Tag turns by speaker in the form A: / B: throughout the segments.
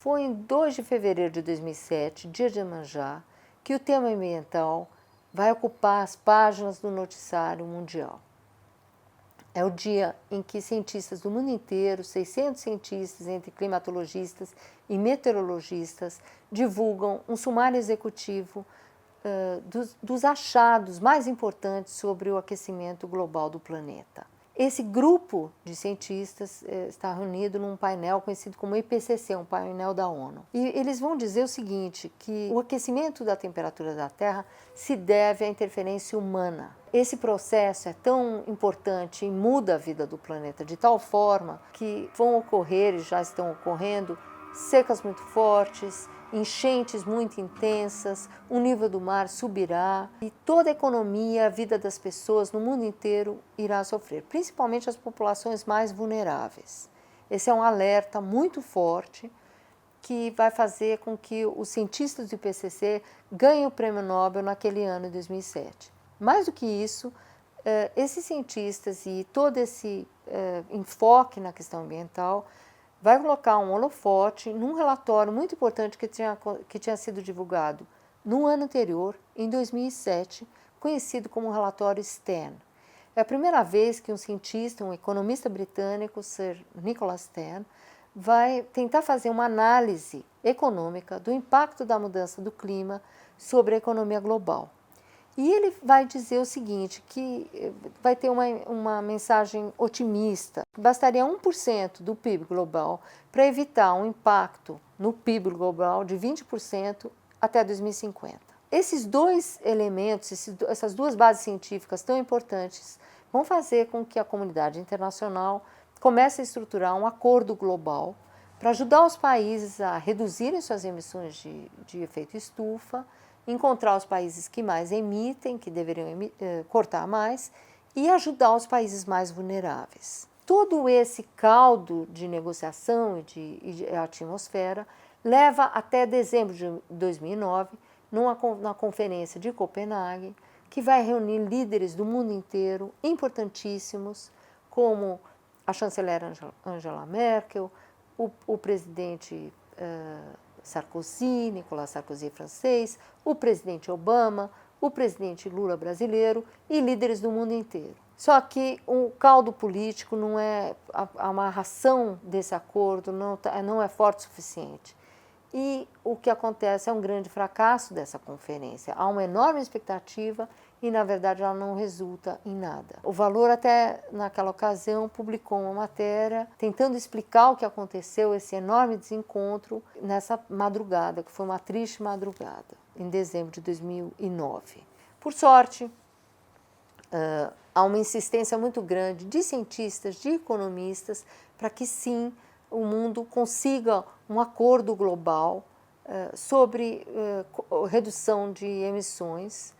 A: Foi em 2 de fevereiro de 2007, dia de Iemanjá, que o tema ambiental vai ocupar as páginas do noticiário mundial. É o dia em que cientistas do mundo inteiro, 600 cientistas entre climatologistas e meteorologistas, divulgam um sumário executivo dos achados mais importantes sobre o aquecimento global do planeta. Esse grupo de cientistas está reunido num painel conhecido como IPCC, um painel da ONU. E eles vão dizer o seguinte, que o aquecimento da temperatura da Terra se deve à interferência humana. Esse processo é tão importante e muda a vida do planeta de tal forma que vão ocorrer e já estão ocorrendo secas muito fortes, enchentes muito intensas, o nível do mar subirá e toda a economia, a vida das pessoas no mundo inteiro irá sofrer, principalmente as populações mais vulneráveis. Esse é um alerta muito forte que vai fazer com que os cientistas do IPCC ganhem o Prêmio Nobel naquele ano de 2007. Mais do que isso, esses cientistas e todo esse enfoque na questão ambiental vai colocar um holofote num relatório muito importante que tinha sido divulgado no ano anterior, em 2007, conhecido como o relatório Stern. É a primeira vez que um cientista, um economista britânico, Sir Nicholas Stern, vai tentar fazer uma análise econômica do impacto da mudança do clima sobre a economia global. E ele vai dizer o seguinte, que vai ter uma mensagem otimista. Bastaria 1% do PIB global para evitar um impacto no PIB global de 20% até 2050. Esses dois elementos, essas duas bases científicas tão importantes, vão fazer com que a comunidade internacional comece a estruturar um acordo global para ajudar os países a reduzirem suas emissões de efeito estufa, encontrar os países que mais emitem, que deveriam cortar mais, e ajudar os países mais vulneráveis. Todo esse caldo de negociação e de atmosfera leva até dezembro de 2009, na conferência de Copenhague, que vai reunir líderes do mundo inteiro, importantíssimos, como a chanceler Angela Merkel, o presidente Sarkozy, Nicolas Sarkozy francês, o presidente Obama, o presidente Lula brasileiro e líderes do mundo inteiro. Só que o caldo político não é, a amarração desse acordo não é forte o suficiente. E o que acontece é um grande fracasso dessa conferência. Há uma enorme expectativa e, na verdade, ela não resulta em nada. O Valor, até naquela ocasião, publicou uma matéria tentando explicar o que aconteceu, esse enorme desencontro, nessa madrugada, que foi uma triste madrugada, em dezembro de 2009. Por sorte, há uma insistência muito grande de cientistas, de economistas, para que sim, o mundo consiga um acordo global sobre redução de emissões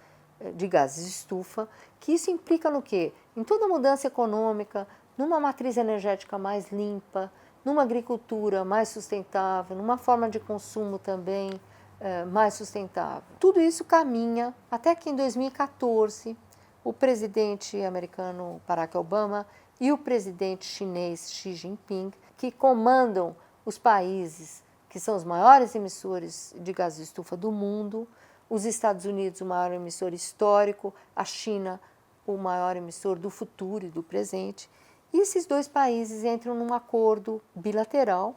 A: de gases de estufa, que isso implica no quê? Em toda mudança econômica, numa matriz energética mais limpa, numa agricultura mais sustentável, numa forma de consumo também mais sustentável. Tudo isso caminha até que em 2014 o presidente americano Barack Obama e o presidente chinês Xi Jinping, que comandam os países que são os maiores emissores de gases de estufa do mundo, os Estados Unidos, o maior emissor histórico, a China, o maior emissor do futuro e do presente. E esses dois países entram num acordo bilateral,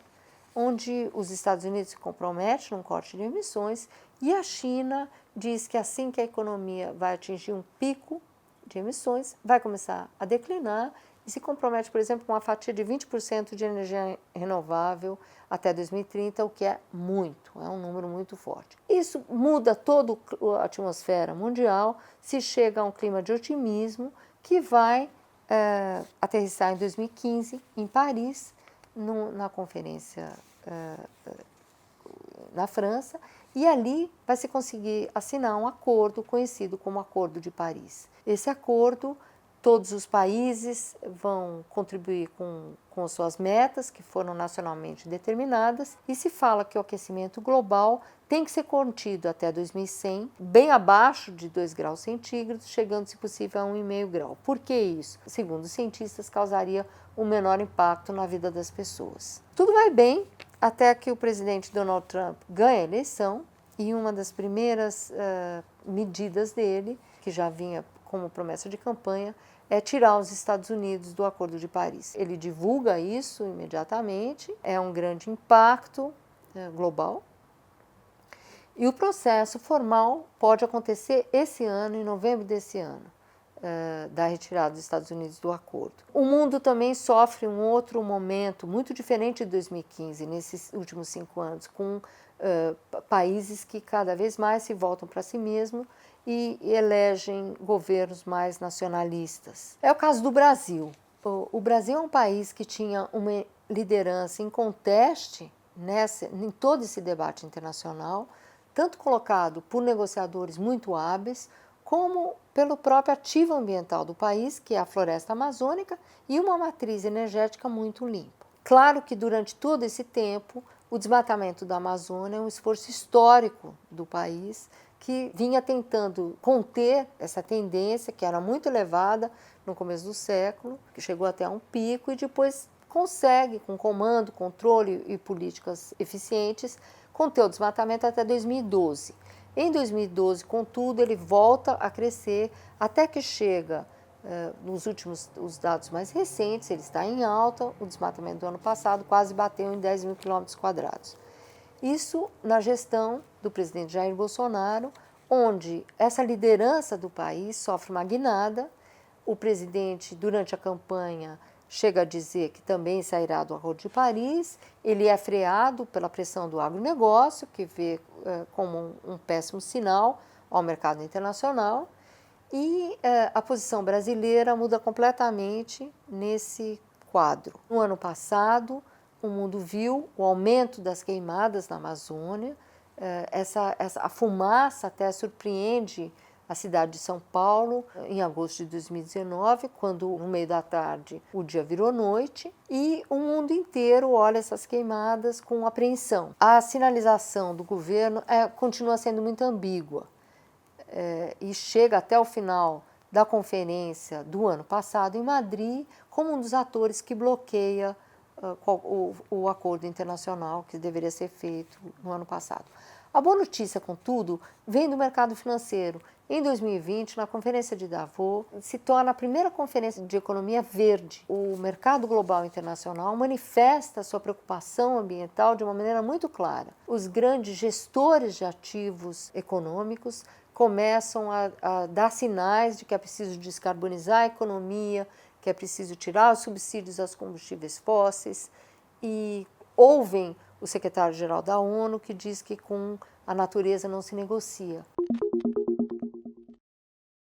A: onde os Estados Unidos se comprometem num corte de emissões e a China diz que assim que a economia vai atingir um pico de emissões, vai começar a declinar e se compromete, por exemplo, com uma fatia de 20% de energia renovável até 2030, o que é muito, é um número muito forte. Isso muda toda a atmosfera mundial, se chega a um clima de otimismo que vai aterrissar em 2015 em Paris, na conferência na França, e ali vai se conseguir assinar um acordo conhecido como Acordo de Paris. Esse acordo, todos os países vão contribuir com as suas metas, que foram nacionalmente determinadas, e se fala que o aquecimento global tem que ser contido até 2100, bem abaixo de 2 graus centígrados, chegando, se possível, a 1,5 grau. Por que isso? Segundo os cientistas, causaria um menor impacto na vida das pessoas. Tudo vai bem até que o presidente Donald Trump ganha a eleição e uma das primeiras medidas dele, que já vinha como promessa de campanha, é tirar os Estados Unidos do Acordo de Paris. Ele divulga isso imediatamente, é um grande impacto global. E o processo formal pode acontecer esse ano, em novembro desse ano, da retirada dos Estados Unidos do acordo. O mundo também sofre um outro momento muito diferente de 2015, nesses últimos 5 anos, com países que cada vez mais se voltam para si mesmos e elegem governos mais nacionalistas. É o caso do Brasil. O Brasil é um país que tinha uma liderança inconteste em todo esse debate internacional, tanto colocado por negociadores muito hábeis, como pelo próprio ativo ambiental do país, que é a floresta amazônica, e uma matriz energética muito limpa. Claro que durante todo esse tempo, o desmatamento da Amazônia é um esforço histórico do país, que vinha tentando conter essa tendência, que era muito elevada no começo do século, que chegou até um pico, e depois consegue, com comando, controle e políticas eficientes, conter o desmatamento até 2012. Em 2012, contudo, ele volta a crescer até que chega, nos últimos os dados mais recentes, ele está em alta, o desmatamento do ano passado quase bateu em 10 mil quilômetros quadrados. Isso na gestão do presidente Jair Bolsonaro, onde essa liderança do país sofre uma guinada. O presidente, durante a campanha, chega a dizer que também sairá do Acordo de Paris, ele é freado pela pressão do agronegócio, que vê como um péssimo sinal ao mercado internacional, e a posição brasileira muda completamente nesse quadro. No ano passado, o mundo viu o aumento das queimadas na Amazônia, a fumaça até surpreende a cidade de São Paulo, em agosto de 2019, quando no meio da tarde o dia virou noite, e o mundo inteiro olha essas queimadas com apreensão. A sinalização do governo continua sendo muito ambígua, e chega até o final da conferência do ano passado em Madrid como um dos atores que bloqueia o acordo internacional que deveria ser feito no ano passado. A boa notícia, contudo, vem do mercado financeiro. Em 2020, na Conferência de Davos, se torna a primeira conferência de economia verde. O mercado global internacional manifesta sua preocupação ambiental de uma maneira muito clara. Os grandes gestores de ativos econômicos começam a dar sinais de que é preciso descarbonizar a economia, que é preciso tirar os subsídios aos combustíveis fósseis, e ouvem o secretário-geral da ONU, que diz que com a natureza não se negocia.